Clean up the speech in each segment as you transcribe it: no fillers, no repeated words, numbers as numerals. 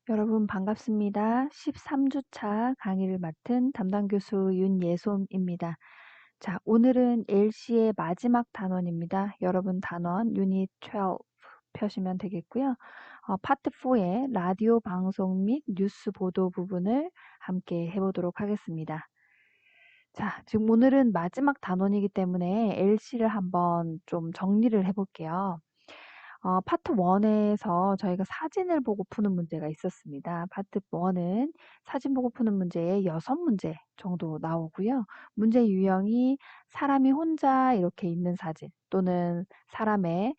여러분 반갑습니다. 13주차 강의를 맡은 담당 교수 윤예솜입니다. 자, 오늘은 LC의 마지막 단원입니다. 여러분 단원 유닛 12 펴시면 되겠고요. 파트 4의 라디오 방송 및 뉴스 보도 부분을 함께 해보도록 하겠습니다. 자, 지금 오늘은 마지막 단원이기 때문에 LC를 한번 좀 정리를 해볼게요. 파트 1에서 저희가 사진을 보고 푸는 문제가 있었습니다. 파트 1은 사진 보고 푸는 문제에 6문제 정도 나오고요. 문제 유형이 사람이 혼자 이렇게 있는 사진 또는 사람의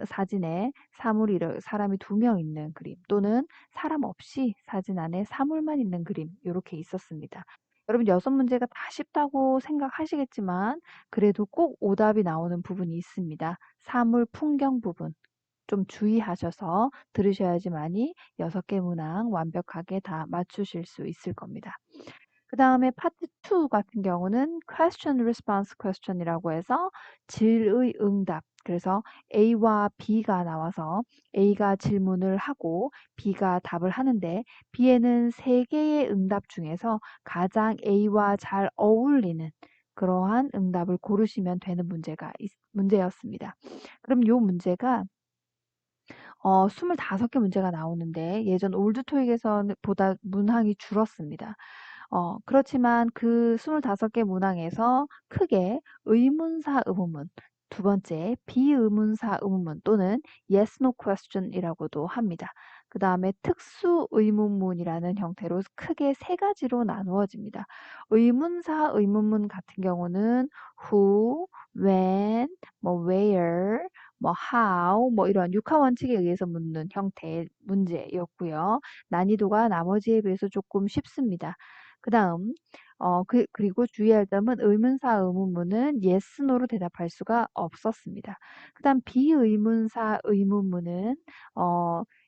사진에 사람이 2명 있는 그림 또는 사람 없이 사진 안에 사물만 있는 그림 이렇게 있었습니다. 여러분 6문제가 다 쉽다고 생각하시겠지만 그래도 꼭 오답이 나오는 부분이 있습니다. 사물 풍경 부분. 좀 주의하셔서 들으셔야지만이 6개 문항 완벽하게 다 맞추실 수 있을 겁니다. 그 다음에 파트 2 같은 경우는 question response question이라고 해서 질의 응답. 그래서 A와 B가 나와서 A가 질문을 하고 B가 답을 하는데 B에는 3개의 응답 중에서 가장 A와 잘 어울리는 그러한 응답을 고르시면 되는 문제였습니다. 그럼 이 문제가 25개 문제가 나오는데 예전 올드 토익에서는 보다 문항이 줄었습니다. 그렇지만 그 25개 문항에서 크게 의문사 의문문, 두 번째 비의문사 의문문 또는 yes no question이라고도 합니다. 그 다음에 특수 의문문이라는 형태로 크게 3가지로 나누어집니다. 의문사 의문문 같은 경우는 who, when, where, how, 이런 육하 원칙에 의해서 묻는 형태의 문제였고요. 난이도가 나머지에 비해서 조금 쉽습니다. 그 다음, 그리고 주의할 점은 의문사 의문문은 yes, no로 대답할 수가 없었습니다. 그 다음 비의문사 의문문은,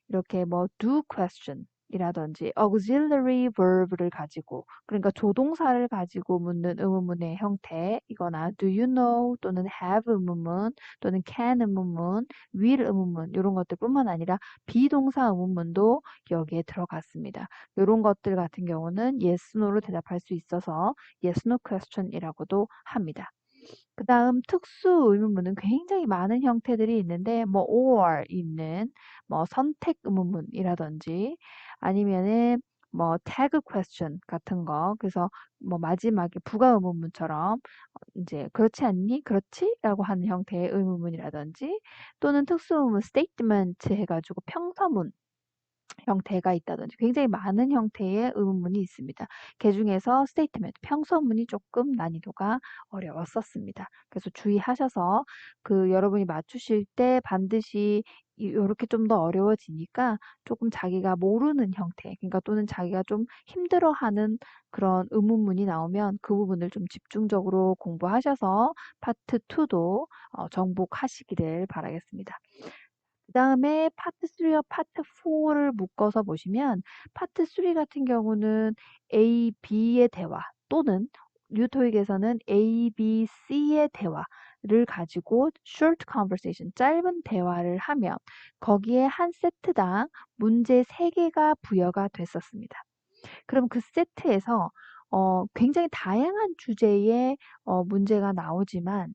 이렇게 do question, 이라든지 auxiliary verb를 가지고 그러니까 조동사를 가지고 묻는 의문문의 형태 이거나 do you know 또는 have 의문문 또는 can 의문문, will 의문문 이런 것들뿐만 아니라 비동사 의문문도 여기에 들어갔습니다. 이런 것들 같은 경우는 yes, no로 대답할 수 있어서 yes, no question이라고도 합니다. 그 다음 특수 의문문은 굉장히 많은 형태들이 있는데 or 있는 선택 의문문이라든지 아니면은 tag question 같은 거 그래서 마지막에 부가 의문문처럼 이제 그렇지 않니? 그렇지? 라고 하는 형태의 의문문이라든지 또는 특수 의문문 statement 해가지고 평서문 형태가 있다든지 굉장히 많은 형태의 의문문이 있습니다. 그 중에서 스테이트먼트, 평서문이 조금 난이도가 어려웠었습니다. 그래서 주의하셔서 여러분이 맞추실 때 반드시 이렇게 좀 더 어려워지니까 조금 자기가 모르는 형태, 그러니까 또는 자기가 좀 힘들어하는 그런 의문문이 나오면 그 부분을 좀 집중적으로 공부하셔서 파트 2도 정복하시기를 바라겠습니다. 그 다음에 파트 3와 파트 4를 묶어서 보시면 파트 3 같은 경우는 A, B의 대화 또는 뉴토익에서는 A, B, C의 대화를 가지고 short conversation, 짧은 대화를 하면 거기에 한 세트당 문제 3개가 부여가 됐었습니다. 그럼 그 세트에서 굉장히 다양한 주제의 문제가 나오지만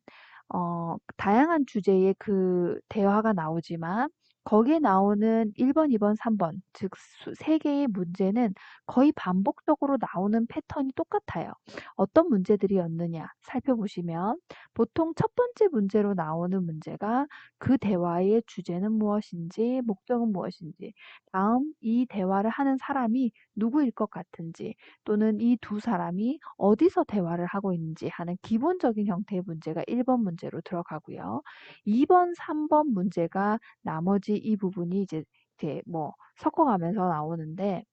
다양한 주제의 그 대화가 나오지만 거기에 나오는 1번, 2번, 3번, 즉 3개의 문제는 거의 반복적으로 나오는 패턴이 똑같아요. 어떤 문제들이었느냐 살펴보시면 보통 첫 번째 문제로 나오는 문제가 그 대화의 주제는 무엇인지, 목적은 무엇인지, 다음 이 대화를 하는 사람이 누구일 것 같은지, 또는 이 두 사람이 어디서 대화를 하고 있는지 하는 기본적인 형태의 문제가 1번 문제로 들어가고요. 2번, 3번 문제가 나머지 이 부분이 이제 섞어가면서 나오는데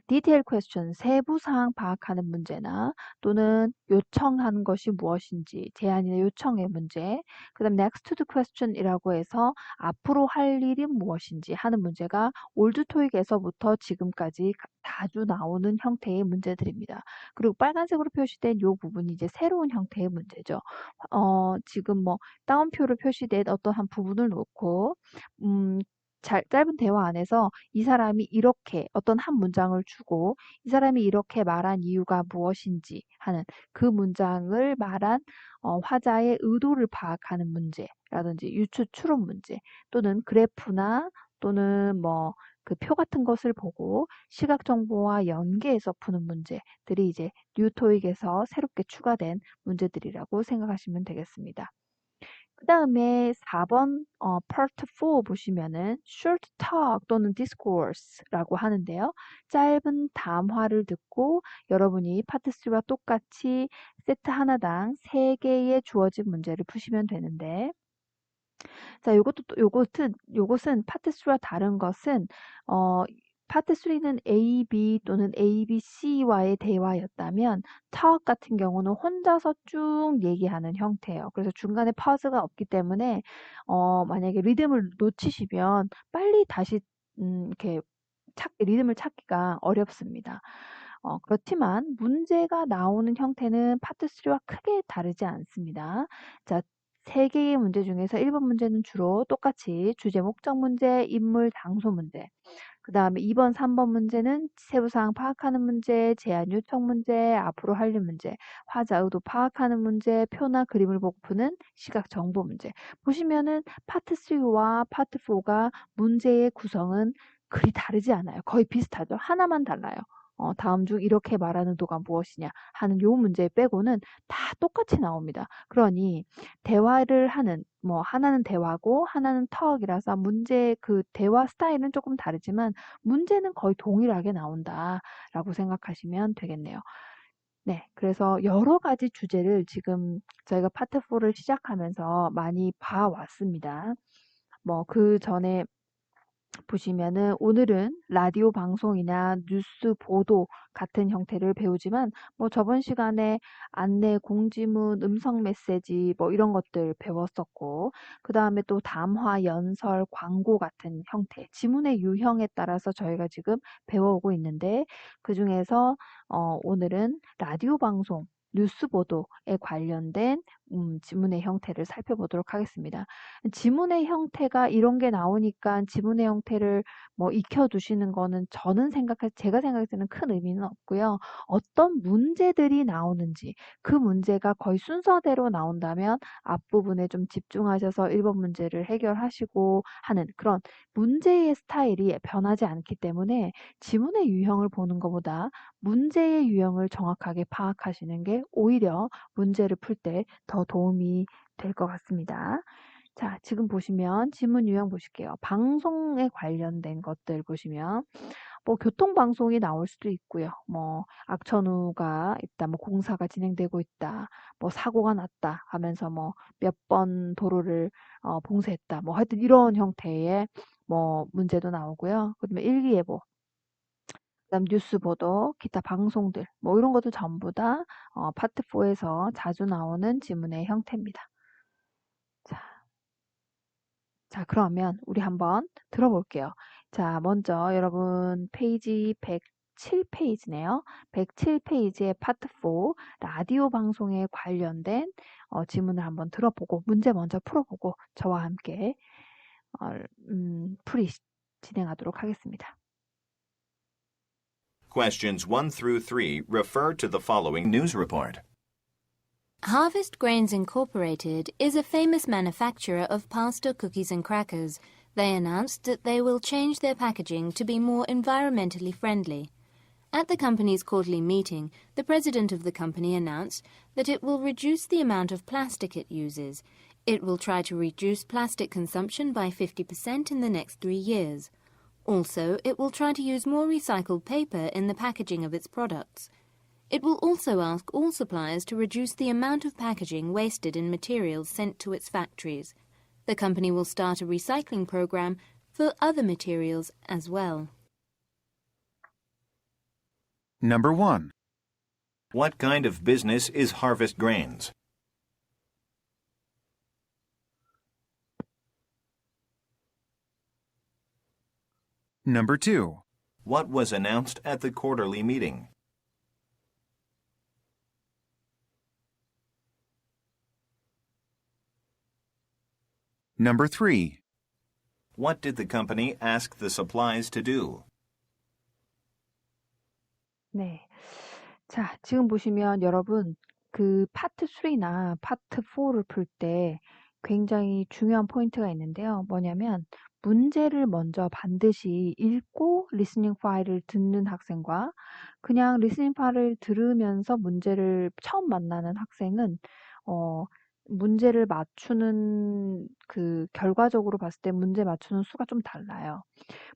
디테일 퀘스천, 세부 사항 파악하는 문제나 또는 요청하는 것이 무엇인지, 제안이나 요청의 문제, 그 다음 next to the question이라고 해서 앞으로 할 일이 무엇인지 하는 문제가 올드 토익에서부터 지금까지 자주 나오는 형태의 문제들입니다. 그리고 빨간색으로 표시된 이 부분이 이제 새로운 형태의 문제죠. 지금 따옴표로 표시된 어떤 한 부분을 놓고 짧은 대화 안에서 이 사람이 이렇게 어떤 한 문장을 주고 이 사람이 이렇게 말한 이유가 무엇인지 하는 그 문장을 말한 화자의 의도를 파악하는 문제라든지 유추 추론 문제 또는 그래프나 또는 뭐 그 표 같은 것을 보고 시각 정보와 연계해서 푸는 문제들이 이제 뉴토익에서 새롭게 추가된 문제들이라고 생각하시면 되겠습니다. 그 다음에 4번 part 4 보시면은 short talk 또는 discourse라고 하는데요. 짧은 담화를 듣고 여러분이 파트 3와 똑같이 세트 하나당 3개의 주어진 문제를 푸시면 되는데 자, 요것은 파트 3와 다른 것은 어 파트 3는 A, B 또는 A, B, C와의 대화였다면 talk 같은 경우는 혼자서 쭉 얘기하는 형태예요. 그래서 중간에 파우즈가 없기 때문에 만약에 리듬을 놓치시면 빨리 다시 이렇게 리듬을 찾기가 어렵습니다. 그렇지만 문제가 나오는 형태는 파트 3와 크게 다르지 않습니다. 자, 3개의 문제 중에서 1번 문제는 주로 똑같이 주제, 목적 문제, 인물, 장소 문제. 그 다음에 2번, 3번 문제는 세부사항 파악하는 문제, 제안 요청 문제, 앞으로 할 일 문제, 화자 의도 파악하는 문제, 표나 그림을 보고 푸는 시각 정보 문제. 보시면은 파트 3와 파트 4가 문제의 구성은 그리 다르지 않아요. 거의 비슷하죠. 하나만 달라요. 다음 중 이렇게 말하는 도가 무엇이냐 하는 요 문제 빼고는 다 똑같이 나옵니다. 그러니 대화를 하는 뭐 하나는 대화고 하나는 턱이라서 문제 그 대화 스타일은 조금 다르지만 문제는 거의 동일하게 나온다라고 생각하시면 되겠네요. 네, 그래서 여러 가지 주제를 지금 저희가 파트 4를 시작하면서 많이 봐왔습니다. 뭐 그 전에 보시면은 오늘은 라디오 방송이나 뉴스 보도 같은 형태를 배우지만 뭐 저번 시간에 안내 공지문, 음성 메시지 뭐 이런 것들 배웠었고 그다음에 또 담화, 연설, 광고 같은 형태, 지문의 유형에 따라서 저희가 지금 배워오고 있는데 그중에서 오늘은 라디오 방송 뉴스 보도에 관련된 지문의 형태를 살펴보도록 하겠습니다. 지문의 형태가 이런 게 나오니까 지문의 형태를 뭐 익혀두시는 거는 제가 생각할 때는 큰 의미는 없고요. 어떤 문제들이 나오는지 그 문제가 거의 순서대로 나온다면 앞부분에 좀 집중하셔서 1번 문제를 해결하시고 하는 그런 문제의 스타일이 변하지 않기 때문에 지문의 유형을 보는 것보다 문제의 유형을 정확하게 파악하시는 게 오히려 문제를 풀 때 더 도움이 될 것 같습니다. 자, 지금 보시면 지문 유형 보실게요. 방송에 관련된 것들 보시면 뭐 교통방송이 나올 수도 있고요. 뭐 악천후가 있다, 뭐 공사가 진행되고 있다, 뭐 사고가 났다 하면서 뭐 몇 번 도로를 봉쇄했다. 뭐 하여튼 이런 형태의 뭐 문제도 나오고요. 그다음에 일기예보, 그다음 뉴스 보도, 기타 방송들 뭐 이런 것도 전부 다 파트 4에서 자주 나오는 지문의 형태입니다. 자, 그러면 우리 한번 들어볼게요. 자, 먼저 여러분 페이지 107페이지네요. 107페이지의 파트 4 라디오 방송에 관련된 지문을 한번 들어보고 문제 먼저 풀어보고 저와 함께 풀이 진행하도록 하겠습니다. Questions 1 through 3 refer to the following news report. Harvest Grains Incorporated is a famous manufacturer of pasta, cookies, and crackers. They announced that they will change their packaging to be more environmentally friendly. At the company's quarterly meeting, the president of the company announced that it will reduce the amount of plastic it uses. It will try to reduce plastic consumption by 50% in the next 3 years. Also, it will try to use more recycled paper in the packaging of its products. It will also ask all suppliers to reduce the amount of packaging wasted in materials sent to its factories. The company will start a recycling program for other materials as well. Number 1. What kind of business is Harvest Grains? Number 2. What was announced at the quarterly meeting? Number 3. What did the company ask the supplies to do? 네. 자, 지금 보시면 여러분 그 파트 3나 파트 4를 풀 때 굉장히 중요한 포인트가 있는데요. 뭐냐면 문제를 먼저 반드시 읽고 리스닝 파일을 듣는 학생과 그냥 리스닝 파일을 들으면서 문제를 처음 만나는 학생은 문제를 맞추는 그 결과적으로 봤을 때 문제 맞추는 수가 좀 달라요.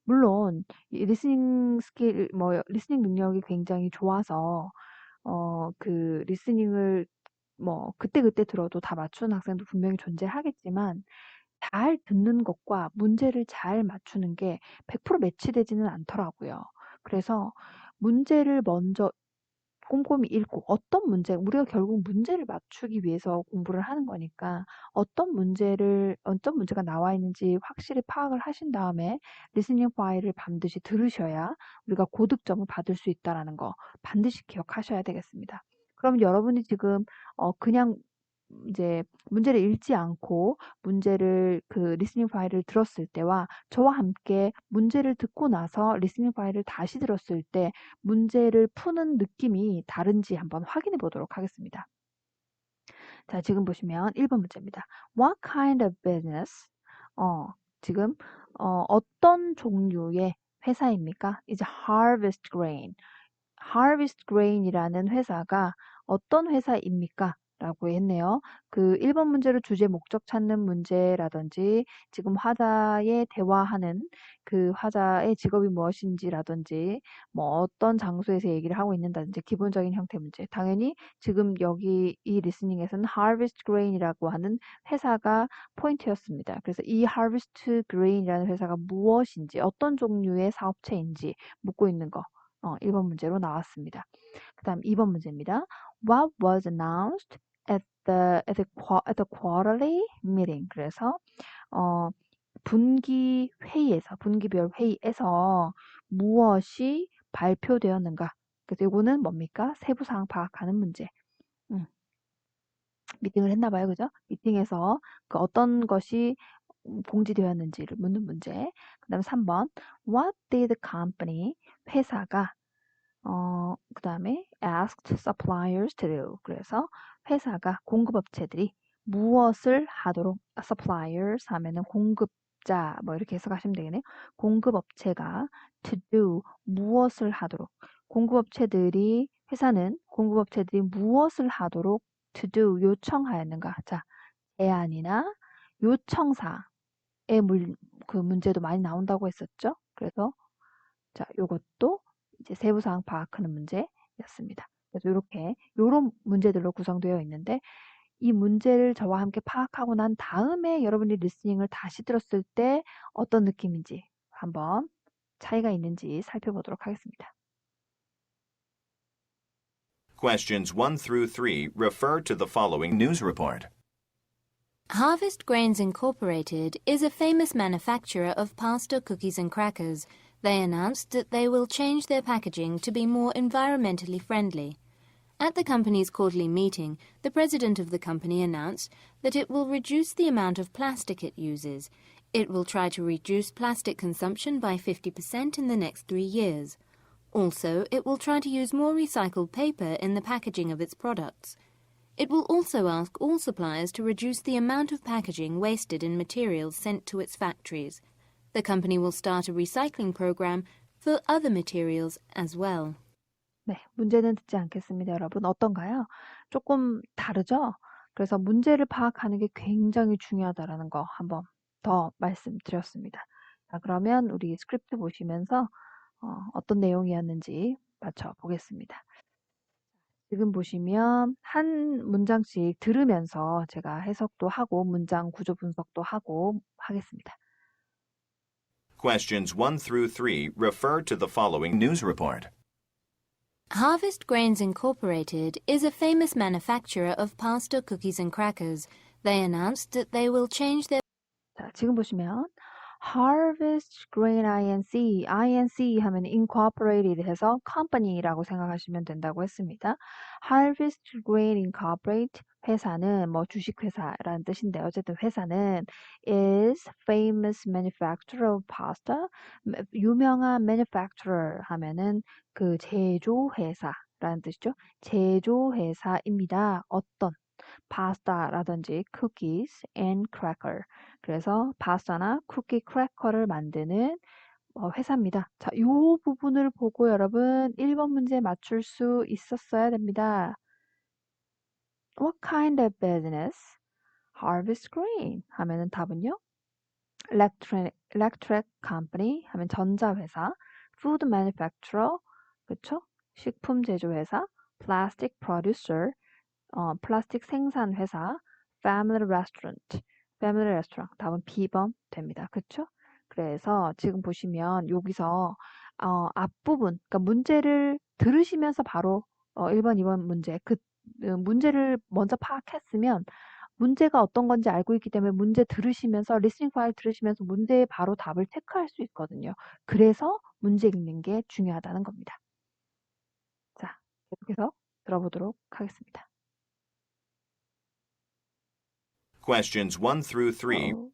물론 이 리스닝 스킬 리스닝 능력이 굉장히 좋아서 그 리스닝을 그때그때 들어도 다 맞추는 학생도 분명히 존재하겠지만 잘 듣는 것과 문제를 잘 맞추는 게 100% 매치되지는 않더라고요. 그래서 문제를 먼저 꼼꼼히 읽고 우리가 결국 문제를 맞추기 위해서 공부를 하는 거니까 어떤 문제가 나와 있는지 확실히 파악을 하신 다음에 리스닝 파일을 반드시 들으셔야 우리가 고득점을 받을 수 있다라는 거 반드시 기억하셔야 되겠습니다. 그럼 여러분이 지금 그냥 이제 문제를 읽지 않고 문제를 그 리스닝 파일을 들었을 때와 저와 함께 문제를 듣고 나서 리스닝 파일을 다시 들었을 때 문제를 푸는 느낌이 다른지 한번 확인해 보도록 하겠습니다. 자, 지금 보시면 1번 문제입니다. What kind of business? 지금 어떤 종류의 회사입니까? is Harvest Grain. Harvest Grain이라는 회사가 어떤 회사입니까? 라고 했네요. 그 1번 문제로 주제 목적 찾는 문제라든지 지금 화자의 대화하는 그 화자의 직업이 무엇인지라든지 어떤 장소에서 얘기를 하고 있는다든지 기본적인 형태 문제. 당연히 지금 여기 이 리스닝에서는 Harvest Grain이라고 하는 회사가 포인트였습니다. 그래서 이 Harvest Grain이라는 회사가 무엇인지 어떤 종류의 사업체인지 묻고 있는 거. 1번 문제로 나왔습니다. 그 다음 2번 문제입니다. What was announced at the quarterly meeting? 그래서 분기별 회의에서 무엇이 발표되었는가? 그래서 이거는 뭡니까? 세부사항 파악하는 문제. 미팅을 했나 봐요. 그죠? 미팅에서 그 어떤 것이 공지되었는지를 묻는 문제. 그 다음에 3번. What did the company, 회사가 그 다음에 asked suppliers to do. 그래서 회사가 공급업체들이 무엇을 하도록 suppliers 하면은 공급자 이렇게 해석하시면 되겠네요. 공급업체가 to do 무엇을 하도록 회사는 공급업체들이 무엇을 하도록 to do 요청하였는가. 자, 제안이나 요청사의 그 문제도 많이 나온다고 했었죠. 그래서 자, 요것도 이제 세부사항 파악하는 문제였습니다. 그래서 요런 문제들로 구성되어 있는데 이 문제를 저와 함께 파악하고 난 다음에 여러분이 리스닝을 다시 들었을 때 어떤 느낌인지 한번 차이가 있는지 살펴보도록 하겠습니다. Questions 1 through 3 refer to the following news report. Harvest Grains Incorporated is a famous manufacturer of pasta, cookies, and crackers. They announced that they will change their packaging to be more environmentally friendly. At the company's quarterly meeting, the president of the company announced that it will reduce the amount of plastic it uses. It will try to reduce plastic consumption by 50% in the next 3 years. Also, it will try to use more recycled paper in the packaging of its products. It will also ask all suppliers to reduce the amount of packaging wasted in materials sent to its factories. The company will start a recycling program for other materials as well. 네, 문제는 듣지 않겠습니다, 여러분. 어떤가요? 조금 다르죠? 그래서 문제를 파악하는 게 굉장히 중요하다라는 거 한번 더 말씀드렸습니다. 자, 그러면 우리 스크립트 보시면서 어떤 내용이었는지 맞춰보겠습니다. 지금 보시면 한 문장씩 들으면서 제가 해석도 하고 문장 구조 분석도 하고 하겠습니다. Questions 1 through 3 refer to the following news report. Harvest Grains Incorporated is a famous manufacturer of pasta, cookies, and crackers. They announced that they will change their 자, 지금 보시면 Harvest Grain Inc. Inc. 하면 incorporated 해서 company라고 생각하시면 된다고 했습니다. Harvest Grain Incorporate 회사는 뭐 주식회사라는 뜻인데 어쨌든 회사는 is famous manufacturer of pasta. 유명한 manufacturer 하면은 그 제조회사라는 뜻이죠. 제조회사입니다. 어떤 파스타라든지 cookies and cracker. 그래서 파스타나 쿠키 크래커를 만드는 회사입니다. 자, 이 부분을 보고 여러분 1번 문제 맞출 수 있었어야 됩니다. What kind of business? Harvest Grain 하면은 답은요? Electric Company 하면 전자회사, Food Manufacturer, 그쵸? 식품 제조회사, Plastic Producer, 플라스틱 생산 회사, Family Restaurant, Family Restaurant 답은 B번 됩니다. 그쵸? 그래서 지금 보시면 여기서 앞부분, 그러니까 문제를 들으시면서 바로 1번, 2번 문제, 문제를 먼저 파악했으면 문제가 어떤 건지 알고 있기 때문에 문제 들으시면서 리스닝 파일 들으시면서 문제에 바로 답을 체크할 수 있거든요. 그래서 문제 읽는 게 중요하다는 겁니다. 자, 계속해서 들어보도록 하겠습니다. Questions 1 through 3.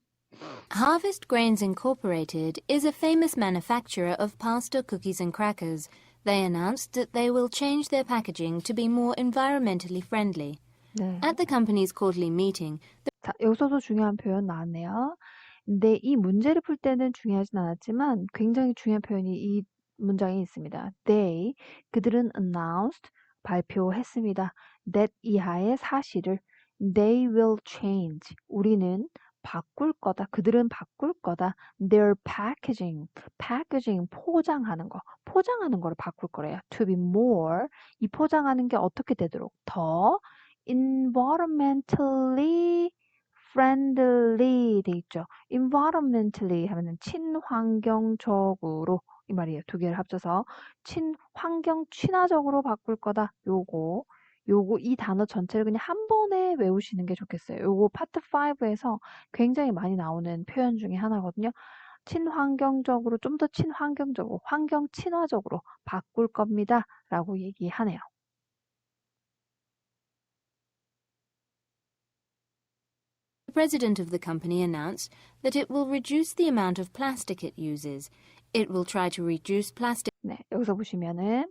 Harvest Grains Incorporated is a famous manufacturer of pasta, cookies, and crackers. They announced that they will change their packaging to be more environmentally friendly. 네. At the company's quarterly meeting, 자, 여기서도 중요한 표현 나왔네요. 근데 이 문제를 풀 때는 중요하진 않았지만 굉장히 중요한 표현이 이 문장에 있습니다. They, 그들은 announced, 발표했습니다. That 이하의 사실을 They will change, 우리는 바꿀 거다. 그들은 바꿀 거다. Their packaging, 포장하는 거를 바꿀 거래요. To be more, 이 포장하는 게 어떻게 되도록 더 environmentally friendly 돼 있죠. environmentally 하면은 친환경적으로 이 말이에요. 두 개를 합쳐서 환경 친화적으로 바꿀 거다. 요거 이 단어 전체를 그냥 한 번에 외우시는 게 좋겠어요. 요거 파트 5에서 굉장히 많이 나오는 표현 중에 하나거든요. 친환경적으로 좀 더 친환경적으로 환경 친화적으로 바꿀 겁니다. 라고 얘기하네요. the president of the company announced that it will reduce the amount of plastic it uses. It will try to reduce plastic 네, 여기서 보시면은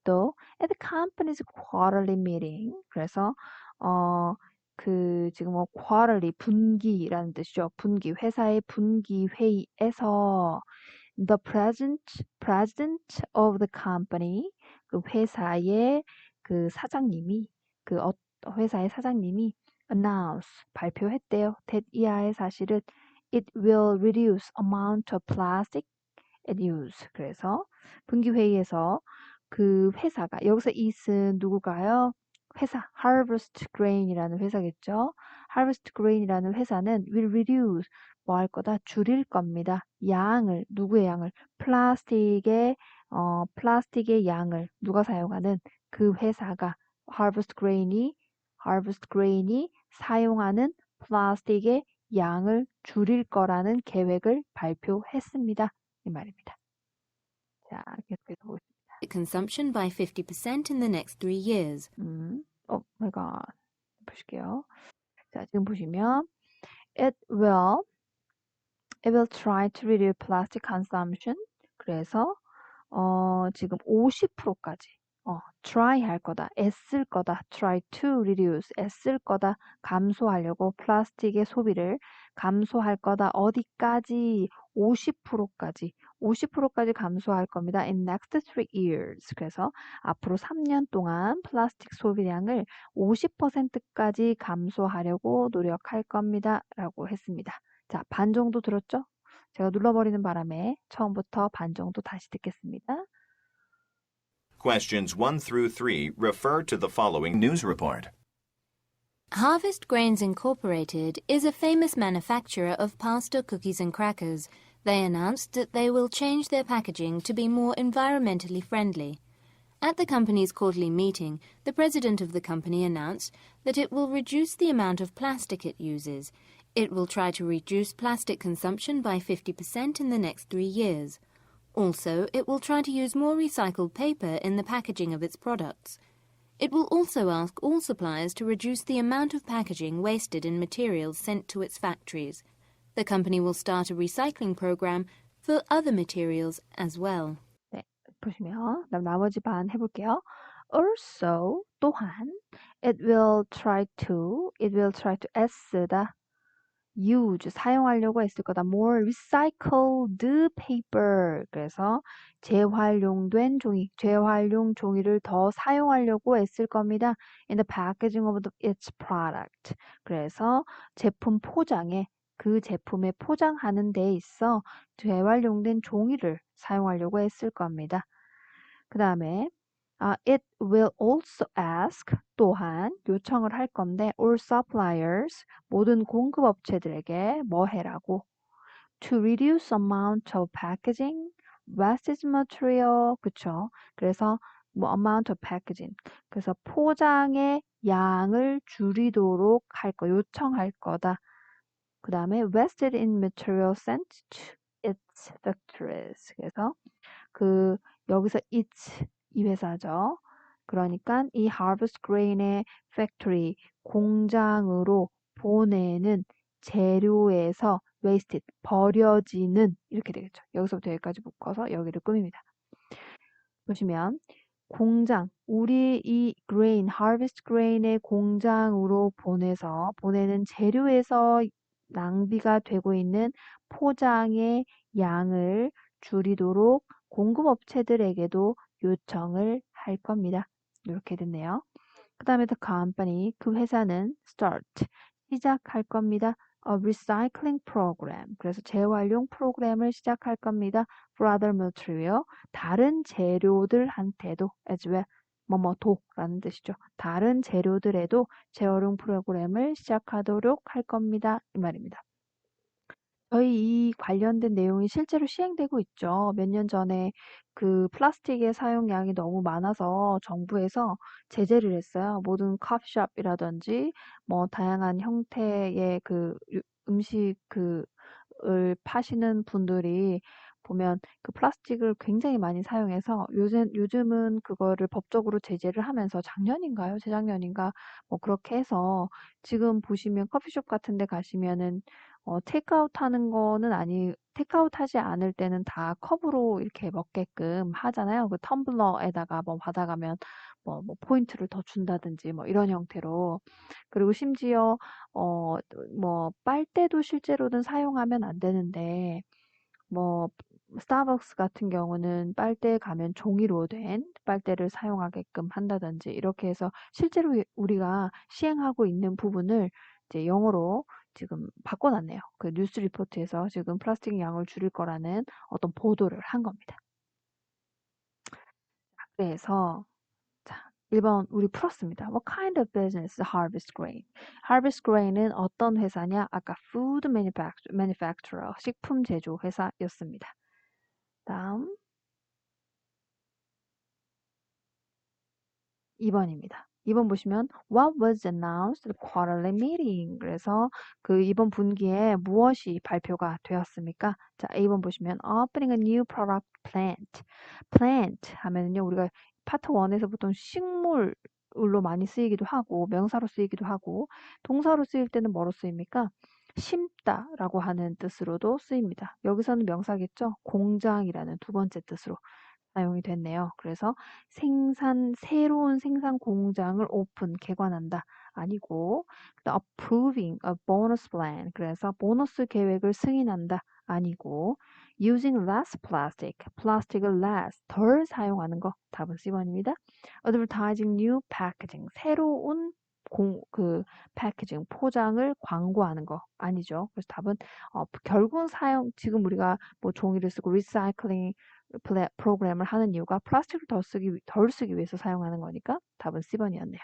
또 at the company's quarterly meeting. 그래서 지금 quarterly 분기라는 뜻이죠. 분기 회사의 분기 회의에서 the president of the company 그 회사의 사장님이 회사의 사장님이 announce 발표했대요. that 이하의 사실은 it will reduce amount of plastic it use. 그래서 분기 회의에서 그 회사가 여기서 it은 누구가요? 회사 Harvest Grain이라는 회사겠죠. Harvest Grain이라는 회사는 will reduce 뭐 할 거다? 줄일 겁니다. 양을 누구의 양을? 플라스틱의 양을 누가 사용하는 그 회사가 Harvest Grain이 사용하는 플라스틱의 양을 줄일 거라는 계획을 발표했습니다. 이 말입니다. 자, 계속해서 보겠습니다. consumption by 50% in the next 3 years. my God. 보실게요. 자, 지금 보시면 it will try to reduce plastic consumption. 그래서 지금 50%까지 try 할 거다, 애쓸 거다, try to reduce, 애쓸 거다, 감소하려고 플라스틱의 소비를 감소할 거다. 어디까지? 50%까지 감소할 겁니다. In next 3 years. 그래서 앞으로 3년 동안 플라스틱 소비량을 50%까지 감소하려고 노력할 겁니다. 라고 했습니다. 자, 반 정도 들었죠? 제가 눌러버리는 바람에 처음부터 반 정도 다시 듣겠습니다. Questions 1 through 3 refer to the following news report. Harvest Grains Incorporated is a famous manufacturer of pasta, cookies, and crackers. They announced that they will change their packaging to be more environmentally friendly. At the company's quarterly meeting, the president of the company announced that it will reduce the amount of plastic it uses. It will try to reduce plastic consumption by 50% in the next 3 years. Also, it will try to use more recycled paper in the packaging of its products. It will also ask all suppliers to reduce the amount of packaging wasted in materials sent to its factories. The company will start a recycling program for other materials as well. 네, 보시면 그다음 나머지 반 해볼게요. Also, 또한 it will try to S다. use, 사용하려고 했을 거다. more recycled paper. 그래서 재활용된 종이, 재활용 종이를 더 사용하려고 애쓸 겁니다. in the packaging of its product. 그래서 제품 포장에 그 제품에 포장하는 데 있어 재활용된 종이를 사용하려고 했을 겁니다. 그 다음에 it will also ask 또한 요청을 할 건데 all suppliers 모든 공급업체들에게 뭐 해라고 to reduce amount of packaging, wastage material 그쵸? 그래서 뭐 amount of packaging 그래서 포장의 양을 줄이도록 할 거 요청할 거다. 그 다음에 wasted in material sent to its factories 그래서 그 여기서 its 이 회사죠. 그러니까 이 Harvest Grain의 팩토리 공장으로 보내는 재료에서 wasted 버려지는 이렇게 되겠죠. 여기서부터 여기까지 묶어서 여기를 꾸밉니다. 보시면 공장 우리 이 grain harvest grain의 공장으로 보내는 재료에서 낭비가 되고 있는 포장의 양을 줄이도록 공급업체들에게도 요청을 할 겁니다. 이렇게 됐네요. 그 다음에 the company, 그 회사는 start, 시작할 겁니다. A recycling program, 그래서 재활용 프로그램을 시작할 겁니다. For other material, 다른 재료들한테도 as well, 뭐뭐도라는 뜻이죠. 다른 재료들에도 재활용 프로그램을 시작하도록 할 겁니다. 이 말입니다. 저희 이 관련된 내용이 실제로 시행되고 있죠. 몇 년 전에 그 플라스틱의 사용량이 너무 많아서 정부에서 제재를 했어요. 모든 커피숍이라든지 뭐 다양한 형태의 그 음식 을 파시는 분들이 보면 그 플라스틱을 굉장히 많이 사용해서 요즘은 그거를 법적으로 제재를 하면서 작년인가요? 재작년인가? 뭐 그렇게 해서 지금 보시면 커피숍 같은 데 가시면은 테이크아웃 하는 거는 테이크아웃 하지 않을 때는 다 컵으로 이렇게 먹게끔 하잖아요. 그 텀블러에다가 뭐 받아가면 뭐 포인트를 더 준다든지 뭐 이런 형태로. 그리고 심지어 뭐 빨대도 실제로는 사용하면 안 되는데 뭐 스타벅스 같은 경우는 빨대에 가면 종이로 된 빨대를 사용하게끔 한다든지 이렇게 해서 실제로 우리가 시행하고 있는 부분을 이제 영어로 지금 바꿔놨네요. 그 뉴스 리포트에서 지금 플라스틱 양을 줄일 거라는 어떤 보도를 한 겁니다. 그래서 자, 1번 우리 풀었습니다. What kind of business is Harvest Grain? Harvest Grain은 어떤 회사냐? 아까 food manufacturer, 식품 제조 회사였습니다. 다음 2번입니다. 2번 보시면 What was announced at the quarterly meeting? 그래서 그 이번 분기에 무엇이 발표가 되었습니까? 자, A번 보시면 Opening a new product plant. plant 하면은요, 우리가 파트 1에서 보통 식물로 많이 쓰이기도 하고 명사로 쓰이기도 하고 동사로 쓰일 때는 뭐로 쓰입니까? 심다라고 하는 뜻으로도 쓰입니다. 여기서는 명사겠죠? 공장이라는 두 번째 뜻으로 사용이 됐네요. 그래서 새로운 생산 공장을 개관한다. 아니고, approving a bonus plan. 그래서 보너스 계획을 승인한다. 아니고, using less plastic. 플라스틱을 less, 덜 사용하는 거. 답은 C번입니다. advertising new packaging. 새로운 패키징, 포장을 광고하는 거 아니죠. 그래서 답은 결국은 지금 우리가 뭐 종이를 쓰고 리사이클링 프로그램을 하는 이유가 플라스틱을 덜 쓰기 위해서 사용하는 거니까 답은 C번이었네요.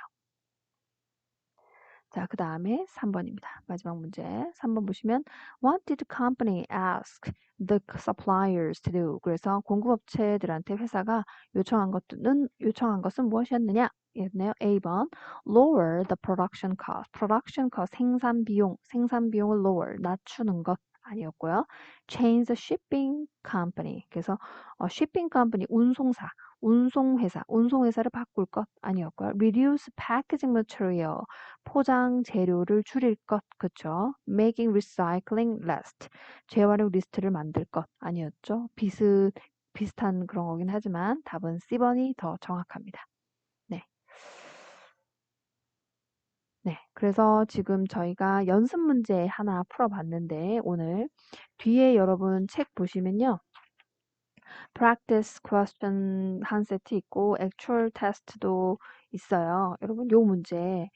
자, 그 다음에 3번입니다. 마지막 문제. 3번 보시면 What did the company ask the suppliers to do? 그래서 공급업체들한테 회사가 요청한 것은 무엇이었느냐? 였네요. A번 lower the production cost. production cost 생산 비용을 lower 낮추는 것 아니었고요. change the shipping company. 그래서 shipping company 운송회사를 바꿀 것 아니었고요. reduce packaging material. 포장 재료를 줄일 것. 그쵸? making recycling last. 재활용 리스트를 만들 것 아니었죠. 비슷한 그런 거긴 하지만 답은 C번이 더 정확합니다. 네. 네. 그래서 지금 저희가 연습 문제 하나 풀어봤는데 오늘 뒤에 여러분 책 보시면요. practice question 한 세트 있고 actual test도 있어요. 여러분 요 문제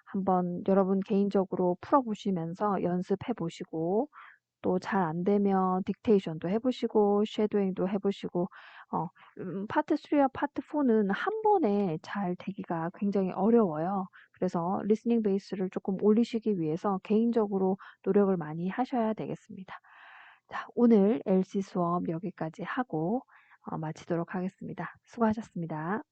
한번 여러분 개인적으로 풀어보시면서 연습해 보시고 또 잘 안 되면 딕테이션도 해보시고 쉐도잉도 해보시고 파트 3와 파트 4는 한 번에 잘 되기가 굉장히 어려워요. 그래서 리스닝 베이스를 조금 올리시기 위해서 개인적으로 노력을 많이 하셔야 되겠습니다. 자, 오늘 LC 수업 여기까지 하고 마치도록 하겠습니다. 수고하셨습니다.